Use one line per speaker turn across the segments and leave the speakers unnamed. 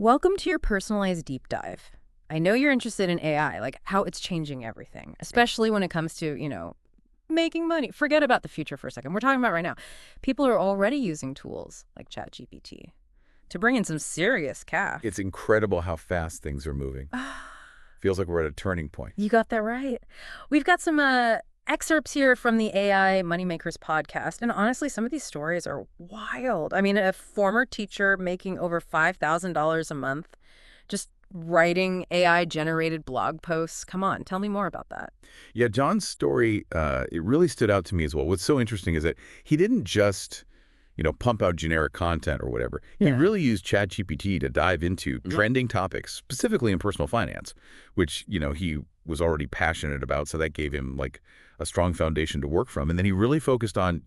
Welcome to your personalized deep dive. I know you're interested in AI, like how it's changing everything, especially when it comes to, making money. Forget about the future for a second. We're talking about right now. People are already using tools like Chatgpt to bring in some serious cash.
It's incredible how fast things are moving. Feels like we're at a turning point.
You got that right. We've got some excerpts here from the AI Moneymakers podcast, and honestly, some of these stories are wild. I mean, a former teacher making over $5,000 a month just writing AI-generated blog posts. Come on, tell me more about that.
Yeah, John's story, it really stood out to me as well. What's so interesting is that he didn't just, pump out generic content or whatever. He really used ChatGPT to dive into trending topics, specifically in personal finance, which, he was already passionate about. So that gave him like a strong foundation to work from. And then he really focused on,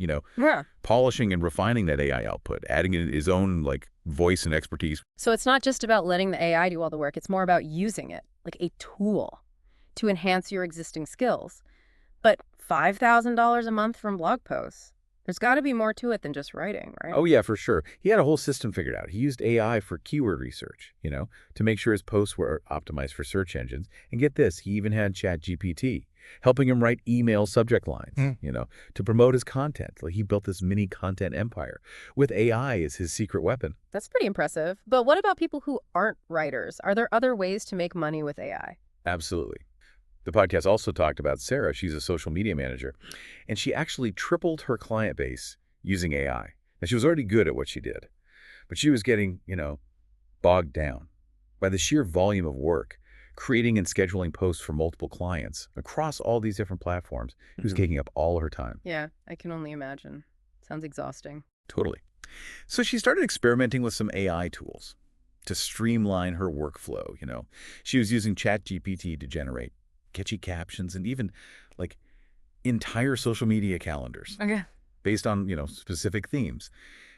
polishing and refining that AI output, adding in his own like voice and expertise.
So it's not just about letting the AI do all the work. It's more about using it like a tool to enhance your existing skills. But $5,000 a month from blog posts, there's got to be more to it than just writing, right?
Oh, yeah, for sure. He had a whole system figured out. He used AI for keyword research, to make sure his posts were optimized for search engines. And get this, he even had ChatGPT helping him write email subject lines, to promote his content. Like he built this mini content empire with AI as his secret weapon.
That's pretty impressive. But what about people who aren't writers? Are there other ways to make money with AI?
Absolutely. The podcast also talked about Sarah. She's a social media manager, and she actually tripled her client base using AI. And she was already good at what she did, but she was getting, bogged down by the sheer volume of work, creating and scheduling posts for multiple clients across all these different platforms. It was taking up all her time.
Yeah, I can only imagine. Sounds exhausting.
Totally. So she started experimenting with some AI tools to streamline her workflow. She was using ChatGPT to generate catchy captions and even like entire social media calendars based on, specific themes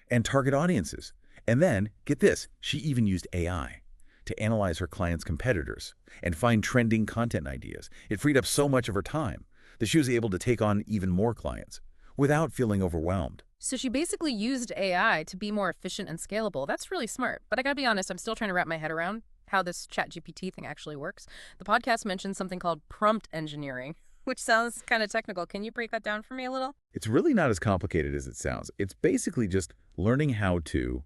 and target audiences. And then get this, she even used AI to analyze her clients' competitors and find trending content ideas. It freed up so much of her time that she was able to take on even more clients without feeling overwhelmed.
So she basically used AI to be more efficient and scalable. That's really smart. But I gotta be honest, I'm still trying to wrap my head around how this ChatGPT thing actually works. The podcast mentioned something called prompt engineering, which sounds kind of technical. Can you break that down for me a little?
It's really not as complicated as it sounds. It's basically just learning how to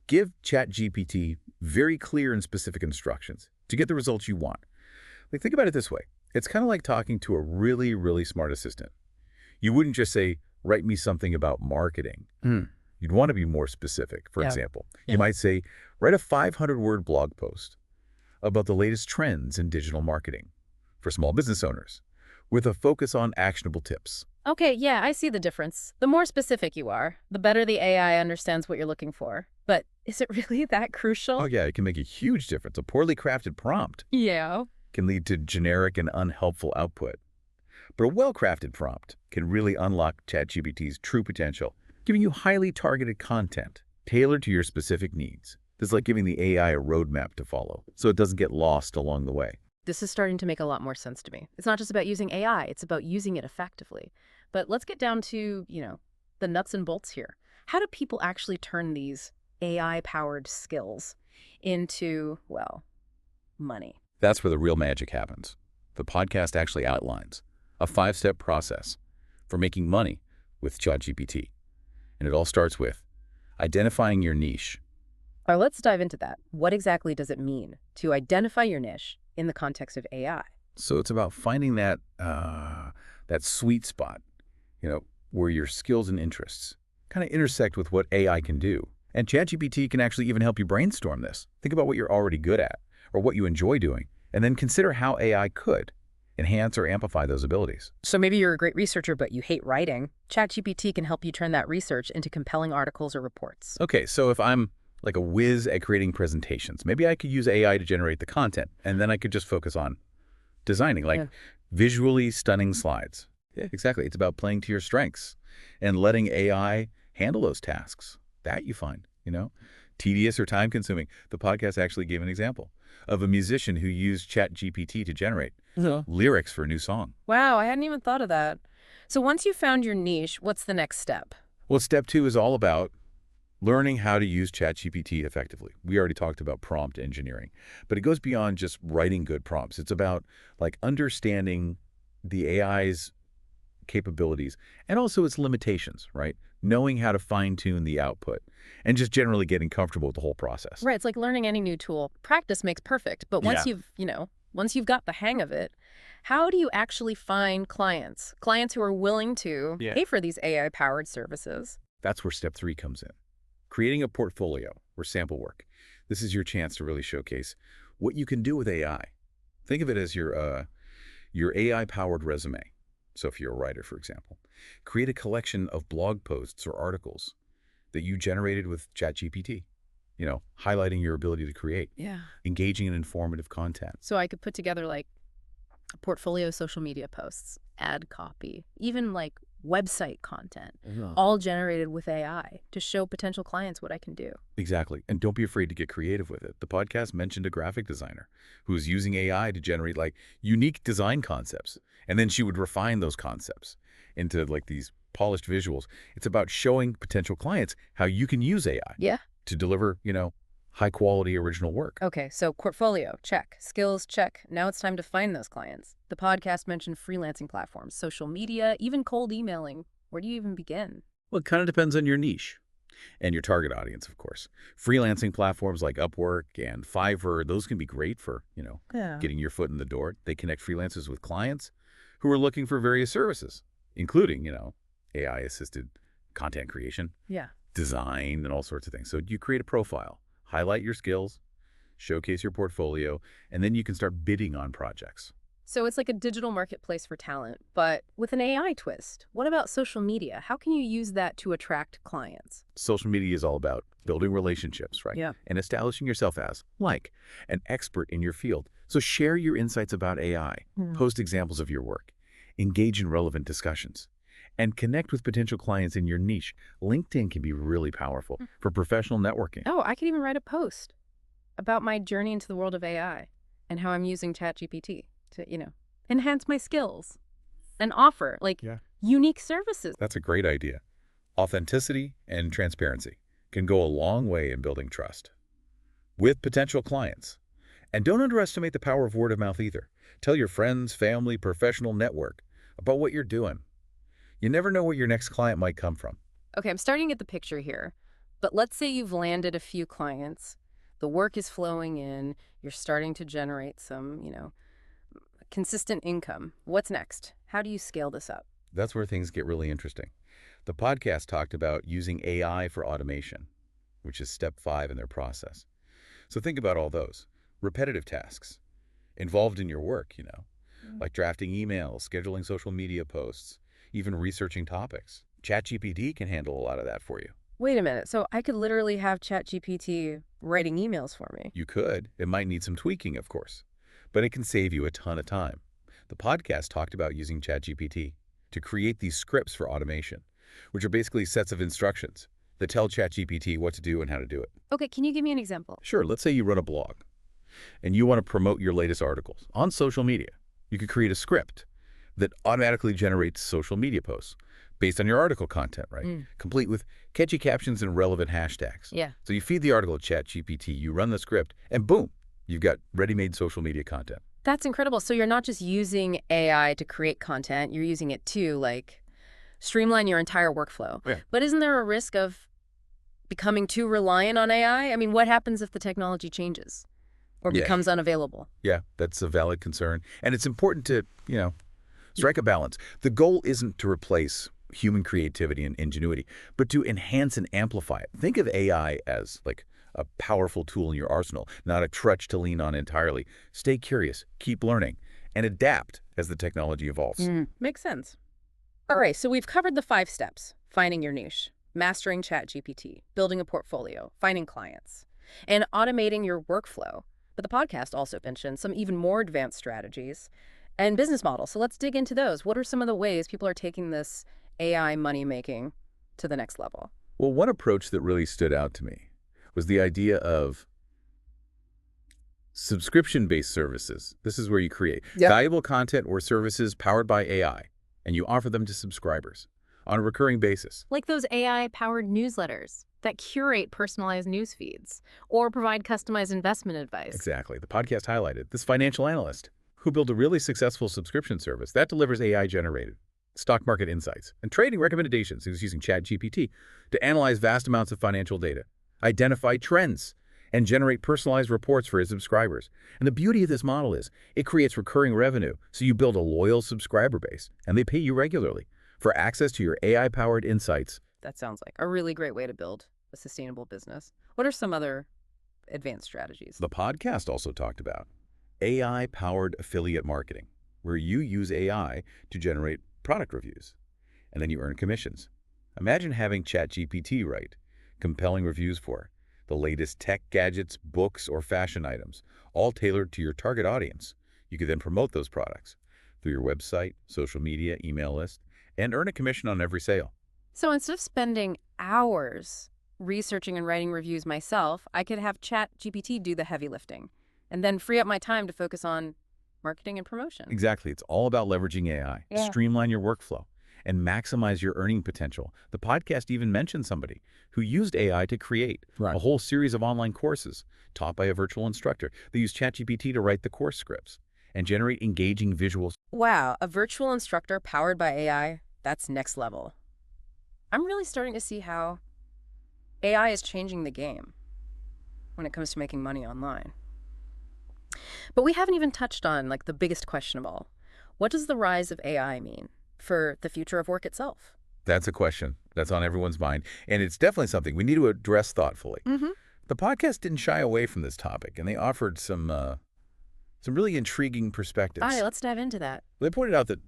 give ChatGPT very clear and specific instructions to get the results you want. Like, think about it this way. It's kind of like talking to a really, really smart assistant. You wouldn't just say, write me something about marketing. You'd want to be more specific. For example, you might say, write a 500-word blog post about the latest trends in digital marketing for small business owners with a focus on actionable tips.
Okay, yeah, I see the difference. The more specific you are, the better the AI understands what you're looking for. But is it really that crucial?
Oh, yeah, it can make a huge difference. A poorly crafted prompt can lead to generic and unhelpful output. But a well-crafted prompt can really unlock ChatGPT's true potential, giving you highly targeted content tailored to your specific needs. This is like giving the AI a roadmap to follow, so it doesn't get lost along the way.
This is starting to make a lot more sense to me. It's not just about using AI, it's about using it effectively. But let's get down to, the nuts and bolts here. How do people actually turn these AI-powered skills into, money?
That's where the real magic happens. The podcast actually outlines a 5-step process for making money with ChatGPT. And it all starts with identifying your niche.
All right, let's dive into that. What exactly does it mean to identify your niche in the context of AI?
So it's about finding that sweet spot, where your skills and interests kind of intersect with what AI can do. And ChatGPT can actually even help you brainstorm this. Think about what you're already good at or what you enjoy doing, and then consider how AI could enhance or amplify those abilities.
So maybe you're a great researcher, but you hate writing. ChatGPT can help you turn that research into compelling articles or reports.
Okay, so if I'm like a whiz at creating presentations, maybe I could use AI to generate the content, and then I could just focus on designing, visually stunning slides. Yeah, exactly. It's about playing to your strengths and letting AI handle those tasks. That you find, tedious or time-consuming. The podcast actually gave an example of a musician who used ChatGPT to generate lyrics for a new song.
Wow, I hadn't even thought of that. So once you found your niche, what's the next step?
Well, step 2 is all about Learning how to use ChatGPT effectively. We already talked about prompt engineering, but it goes beyond just writing good prompts. It's about like understanding the AI's capabilities and also its limitations, right? Knowing how to fine-tune the output and just generally getting comfortable with the whole process.
Right, it's like learning any new tool. Practice makes perfect, but
Yeah.
once you've got the hang of it, how do you actually find clients? Clients who are willing to
Yeah.
pay for these AI-powered services?
That's where step 3 comes in. Creating a portfolio or sample work. This is your chance to really showcase what you can do with AI. Think of it as your AI-powered resume. So if you're a writer, for example, create a collection of blog posts or articles that you generated with ChatGPT, highlighting your ability to create,
Yeah.
engaging in informative content.
So I could put together like a portfolio of social media posts, ad copy, even like website content,
Yeah.
all generated with AI to show potential clients what I can do.
Exactly. And don't be afraid to get creative with it. The podcast mentioned a graphic designer who's using AI to generate like unique design concepts. And then she would refine those concepts into like these polished visuals. It's about showing potential clients how you can use AI
Yeah.
to deliver, high quality original work.
Okay, so portfolio, check. Skills, check. Now it's time to find those clients. The podcast mentioned freelancing platforms, social media, even cold emailing. Where do you even begin?
Well, it kind of depends on your niche and your target audience, of course. Freelancing platforms like Upwork and Fiverr, those can be great for,
Yeah.
getting your foot in the door. They connect freelancers with clients who are looking for various services, including, AI-assisted content creation,
Yeah.
design, and all sorts of things. So you create a profile, highlight your skills, showcase your portfolio, and then you can start bidding on projects.
So it's like a digital marketplace for talent, but with an AI twist. What about social media? How can you use that to attract clients?
Social media is all about building relationships, right?
Yeah.
And establishing yourself as, like, an expert in your field. So share your insights about AI, post examples of your work, engage in relevant discussions, and connect with potential clients in your niche. LinkedIn can be really powerful for professional networking.
Oh, I could even write a post about my journey into the world of AI and how I'm using ChatGPT to, enhance my skills and offer like
Yeah.
unique services.
That's a great idea. Authenticity and transparency can go a long way in building trust with potential clients. And don't underestimate the power of word of mouth either. Tell your friends, family, professional network about what you're doing. You never know where your next client might come from.
Okay, I'm starting to get the picture here. But let's say you've landed a few clients, the work is flowing in, you're starting to generate some, consistent income. What's next? How do you scale this up?
That's where things get really interesting. The podcast talked about using AI for automation, which is step 5 in their process. So think about all those repetitive tasks involved in your work, like drafting emails, scheduling social media posts, even researching topics. ChatGPT can handle a lot of that for you.
Wait a minute. So I could literally have ChatGPT writing emails for me.
You could. It might need some tweaking, of course, but it can save you a ton of time. The podcast talked about using ChatGPT to create these scripts for automation, which are basically sets of instructions that tell ChatGPT what to do and how to do it.
Okay, can you give me an example?
Sure, let's say you run a blog and you want to promote your latest articles on social media. You could create a script that automatically generates social media posts based on your article content, right? Complete with catchy captions and relevant hashtags.
Yeah.
So you feed the article to ChatGPT, you run the script, and boom, you've got ready-made social media content.
That's incredible. So you're not just using AI to create content, you're using it to like streamline your entire workflow.
Yeah.
But isn't there a risk of becoming too reliant on AI? I mean, what happens if the technology changes or
Yeah.
becomes unavailable?
Yeah, that's a valid concern. And it's important to, strike a balance. The goal isn't to replace human creativity and ingenuity, but to enhance and amplify it. Think of AI as like a powerful tool in your arsenal, not a crutch to lean on entirely. Stay curious, keep learning, and adapt as the technology evolves.
Makes sense. All right, so we've covered the 5 steps: finding your niche, mastering ChatGPT, building a portfolio, finding clients, and automating your workflow. But the podcast also mentioned some even more advanced strategies and business models. So let's dig into those. What are some of the ways people are taking this AI money making to the next level?
Well, one approach that really stood out to me was the idea of subscription-based services. This is where you create valuable content or services powered by AI, and you offer them to subscribers on a recurring basis.
Like those AI-powered newsletters. that curate personalized news feeds or provide customized investment advice.
Exactly. The podcast highlighted this financial analyst who built a really successful subscription service that delivers AI-generated stock market insights and trading recommendations. He was using Chatgpt to analyze vast amounts of financial data, identify trends, and generate personalized reports for his subscribers. And the beauty of this model is it creates recurring revenue, so you build a loyal subscriber base, and they pay you regularly for access to your AI-powered insights.
That sounds like a really great way to build a sustainable business. What are some other advanced strategies?
The podcast also talked about AI-powered affiliate marketing, where you use AI to generate product reviews, and then you earn commissions. Imagine having ChatGPT write compelling reviews for the latest tech gadgets, books, or fashion items, all tailored to your target audience. You could then promote those products through your website, social media, email list, and earn a commission on every sale.
So instead of spending hours researching and writing reviews myself, I could have ChatGPT do the heavy lifting and then free up my time to focus on marketing and promotion.
Exactly. It's all about leveraging AI.
Yeah.
Streamline your workflow and maximize your earning potential. The podcast even mentioned somebody who used AI to create a whole series of online courses taught by a virtual instructor. They used ChatGPT to write the course scripts and generate engaging visuals.
Wow, a virtual instructor powered by AI, that's next level. I'm really starting to see how AI is changing the game when it comes to making money online. But we haven't even touched on the biggest question of all. What does the rise of AI mean for the future of work itself?
That's a question that's on everyone's mind, and it's definitely something we need to address thoughtfully. The podcast didn't shy away from this topic, and they offered some really intriguing perspectives.
All right, let's dive into that.
They pointed out that,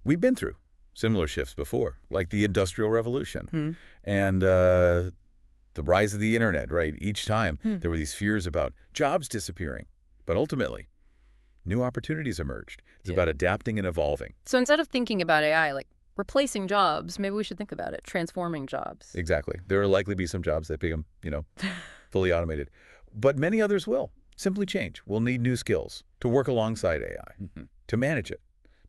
we've been through similar shifts before, like the Industrial Revolution and the rise of the internet, right? Each time there were these fears about jobs disappearing, but ultimately, new opportunities emerged. It's about adapting and evolving.
So instead of thinking about AI like replacing jobs, maybe we should think about it transforming jobs.
Exactly. There will likely be some jobs that become, fully automated, but many others will simply change. We'll need new skills to work alongside AI, to manage it,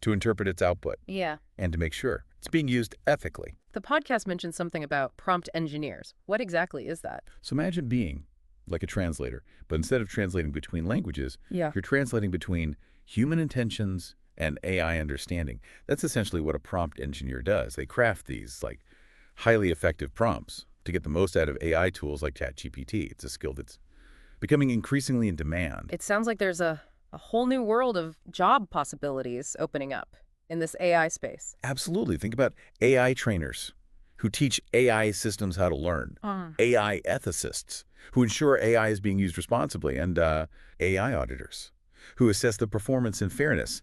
to interpret its output, and to make sure it's being used ethically.
The podcast mentioned something about prompt engineers. What exactly is that?
So imagine being like a translator, but instead of translating between languages, you're translating between human intentions and AI understanding. That's essentially what a prompt engineer does. They craft these highly effective prompts to get the most out of AI tools like ChatGPT. It's a skill that's becoming increasingly in demand.
It sounds like there's a whole new world of job possibilities opening up in this AI space.
Absolutely. Think about AI trainers who teach AI systems how to learn, AI ethicists who ensure AI is being used responsibly, and AI auditors who assess the performance and fairness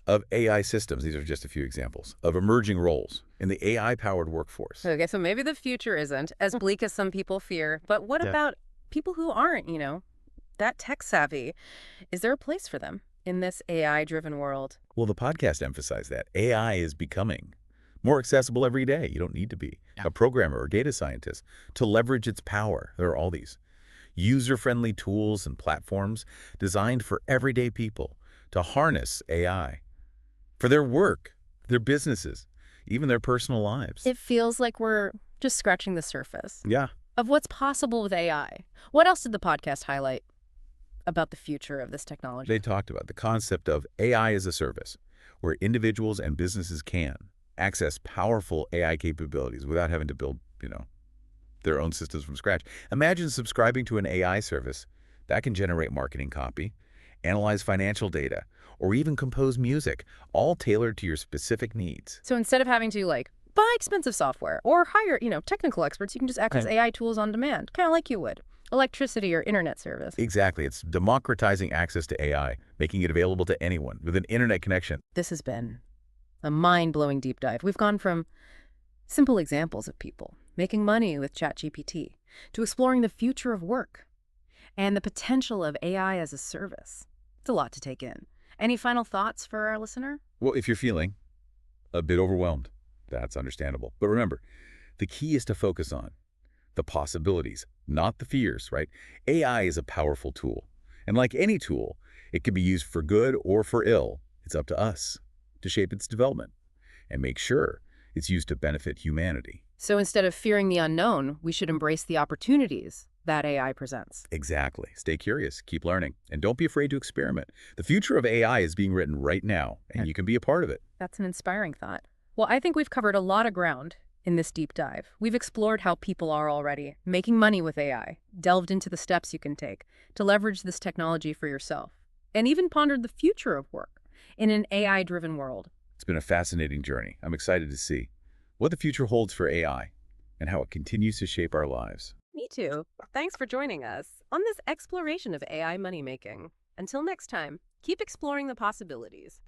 of AI systems. These are just a few examples of emerging roles in the AI-powered workforce.
Okay, so maybe the future isn't as bleak as some people fear, but what about people who aren't, that tech savvy? Is there a place for them in this AI-driven world?
Well, the podcast emphasized that AI is becoming more accessible every day. You don't need to be a programmer or data scientist to leverage its power. There are all these user-friendly tools and platforms designed for everyday people to harness AI for their work, their businesses, even their personal lives.
It feels like we're just scratching the surface
Yeah.
of what's possible with AI. What else did the podcast highlight about the future of this technology?
They talked about the concept of AI as a service, where individuals and businesses can access powerful AI capabilities without having to build, their own systems from scratch. Imagine subscribing to an AI service that can generate marketing copy, analyze financial data, or even compose music, all tailored to your specific needs.
So instead of having to buy expensive software or hire, technical experts, you can just access AI tools on demand, kind of like you would electricity or internet service.
Exactly. It's democratizing access to AI, making it available to anyone with an internet connection.
This has been a mind-blowing deep dive. We've gone from simple examples of people making money with ChatGPT to exploring the future of work and the potential of AI as a service. It's a lot to take in. Any final thoughts for our listener?
Well, if you're feeling a bit overwhelmed, that's understandable. But remember, the key is to focus on the possibilities, not the fears, right? AI is a powerful tool. And like any tool, it can be used for good or for ill. It's up to us to shape its development and make sure it's used to benefit humanity.
So instead of fearing the unknown, we should embrace the opportunities that AI presents.
Exactly. Stay curious, keep learning, and don't be afraid to experiment. The future of AI is being written right now, and you can be a part of it.
That's an inspiring thought. Well, I think we've covered a lot of ground in this deep dive. We've explored how people are already making money with AI, delved into the steps you can take to leverage this technology for yourself, and even pondered the future of work in an AI-driven world.
It's been a fascinating journey. I'm excited to see what the future holds for AI and how it continues to shape our lives.
Me too. Thanks for joining us on this exploration of AI money making. Until next time, keep exploring the possibilities.